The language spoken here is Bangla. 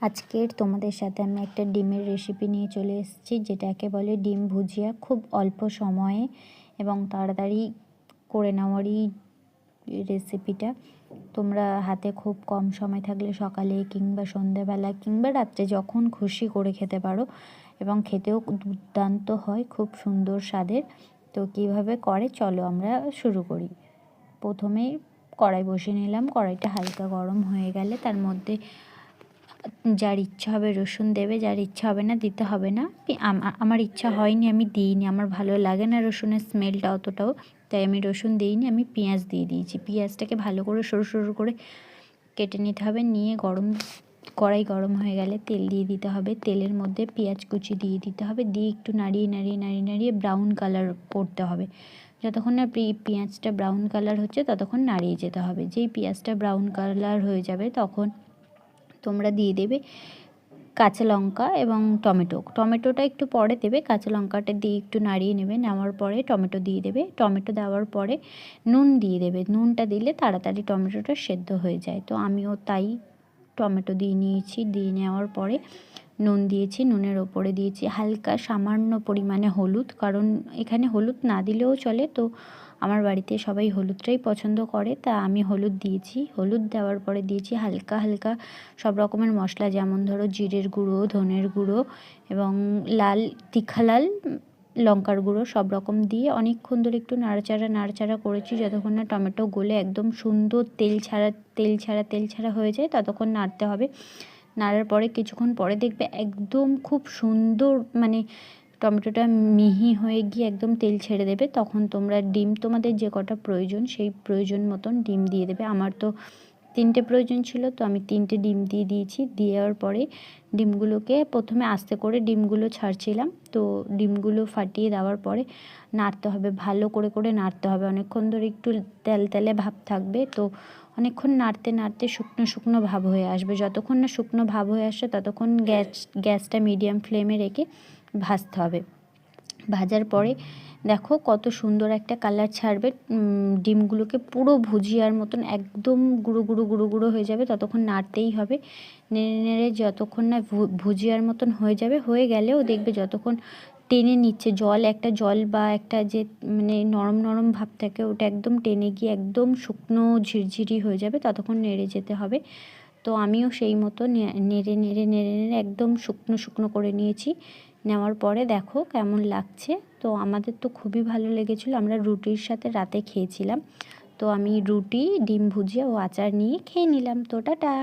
আজকের তোমাদের সাথে আমি একটা ডিমের রেসিপি নিয়ে চলে এসেছি, যেটাকে বলে ডিম ভুজিয়া। খুব অল্প সময়ে এবং তাড়াতাড়ি করে নেওয়ারই রেসিপিটা। তোমরা হাতে খুব কম সময় থাকলে সকালে কিংবা সন্ধ্যেবেলা কিংবা রাত্রে যখন খুশি করে খেতে পারো, এবং খেতেও দুর্দান্ত হয়, খুব সুন্দর স্বাদের। তো কীভাবে করে চলো আমরা শুরু করি। প্রথমেই কড়াই বসিয়ে নিলাম। কড়াইটা হালকা গরম হয়ে গেলে তার মধ্যে যার ইচ্ছা হবে রসুন দেবে, যার ইচ্ছা হবে না দিতে হবে না। আমার ইচ্ছা হয়নি, আমি দিইনি, আমার ভালো লাগে না রসুনের স্মেলটা অতটাও, তাই আমি রসুন দিইনি। আমি পেঁয়াজ দিয়ে দিয়েছি। পেঁয়াজটাকে ভালো করে সরু সরু করে কেটে নিতে হবে। নিয়ে কড়াই গরম হয়ে গেলে তেল দিয়ে দিতে হবে। তেলের মধ্যে পেঁয়াজ কুচি দিয়ে দিতে হবে। দিয়ে একটু নাড়িয়ে ব্রাউন কালার করতে হবে। যতক্ষণ না পেঁয়াজটা ব্রাউন কালার হচ্ছে ততক্ষণ নাড়িয়ে যেতে হবে। যেই পেঁয়াজটা ব্রাউন কালার হয়ে যাবে তখন তোমরা দিয়ে দেবে কাঁচা লঙ্কা এবং টমেটোটা একটু পরে দেবে। কাঁচা লঙ্কাটা দিয়ে একটু নাড়িয়ে নেবে। নেওয়ার পরে টমেটো দিয়ে দেবে। টমেটো দেওয়ার পরে নুন দিয়ে দেবে। নুনটা দিলে তাড়াতাড়ি টমেটোটা সেদ্ধ হয়ে যায়। তো আমিও তাই টমেটো দিয়ে নিয়েছি। দিয়ে নেওয়ার পরে নুন দিয়েছি। নুনের ওপরে দিয়েছি হালকা সামান্য পরিমাণে হলুদ, কারণ এখানে হলুদ না দিলেও চলে। তো আমার বাড়িতে সবাই হলুদটাই পছন্দ করে, তা আমি হলুদ দিয়েছি। হলুদ দেওয়ার পরে দিয়েছি হালকা হালকা সব রকমের মশলা, যেমন ধরো জিরের গুঁড়ো, ধনের গুঁড়ো এবং তীখা লাল লঙ্কার গুঁড়ো, সব রকম দিয়ে অনেকক্ষণ ধরে একটু নাড়াচাড়া করেছি যতক্ষণ না টমেটো গলে একদম সুন্দর তেল ছাড়া হয়ে যায়, ততক্ষণ নাড়তে হবে। নাড়ার পরে কিছুক্ষণ পরে দেখবে একদম খুব সুন্দর, মানে টমেটোটা মিহি হয়ে গিয়ে একদম তেল ছেড়ে দেবে। তখন তোমরা ডিম, তোমাদের যে কটা প্রয়োজন সেই প্রয়োজন মতন ডিম দিয়ে দেবে। আমার তো 3টে প্রয়োজন ছিল, তো আমি 3টে ডিম দিয়ে দিয়েছি। দেওয়ার পরে ডিমগুলোকে প্রথমে আস্তে করে ডিমগুলো ছাড়ছিলাম। তো ডিমগুলো ফাটিয়ে দেওয়ার পরে নাড়তে হবে, ভালো করে নাড়তে হবে। অনেকক্ষণ ধরে একটু তেলে ভাব থাকবে। তো অনেকক্ষণ নাড়তে শুকনো ভাব হয়ে আসবে। যতক্ষণ না শুকনো ভাব হয়ে আসে ততক্ষণ গ্যাসটা মিডিয়াম ফ্লেমে রেখে ভাজতে হবে। ভাজার পরে দেখো কত সুন্দর একটা কালার ছাড়বে। ডিমগুলোকে পুরো ভুজিয়ার মতন একদম গুঁড়ো হয়ে যাবে, ততক্ষণ নাড়তেই হবে। নেড়ে যতক্ষণ না ভুজিয়ার মতন হয়ে যাবে। হয়ে গেলেও দেখবে যতক্ষণ টেনে নিচ্ছে জল বা একটা যে মানে নরম ভাব থাকে, ওটা একদম টেনে গিয়ে একদম শুকনো ঝিরঝিরি হয়ে যাবে, ততক্ষণ নেড়ে যেতে হবে। তো আমিও সেই মতো নেড়ে একদম শুকনো করে নিয়েছি। নেওয়ার পরে দেখো কেমন লাগছে। তো আমাদের তো খুবই ভালো লেগেছিলো। আমরা রুটির সাথে রাতে খেয়েছিলাম। তো আমি রুটি, ডিম ভুজিয়া ও আচার নিয়ে খেয়ে নিলাম। তো টাটা।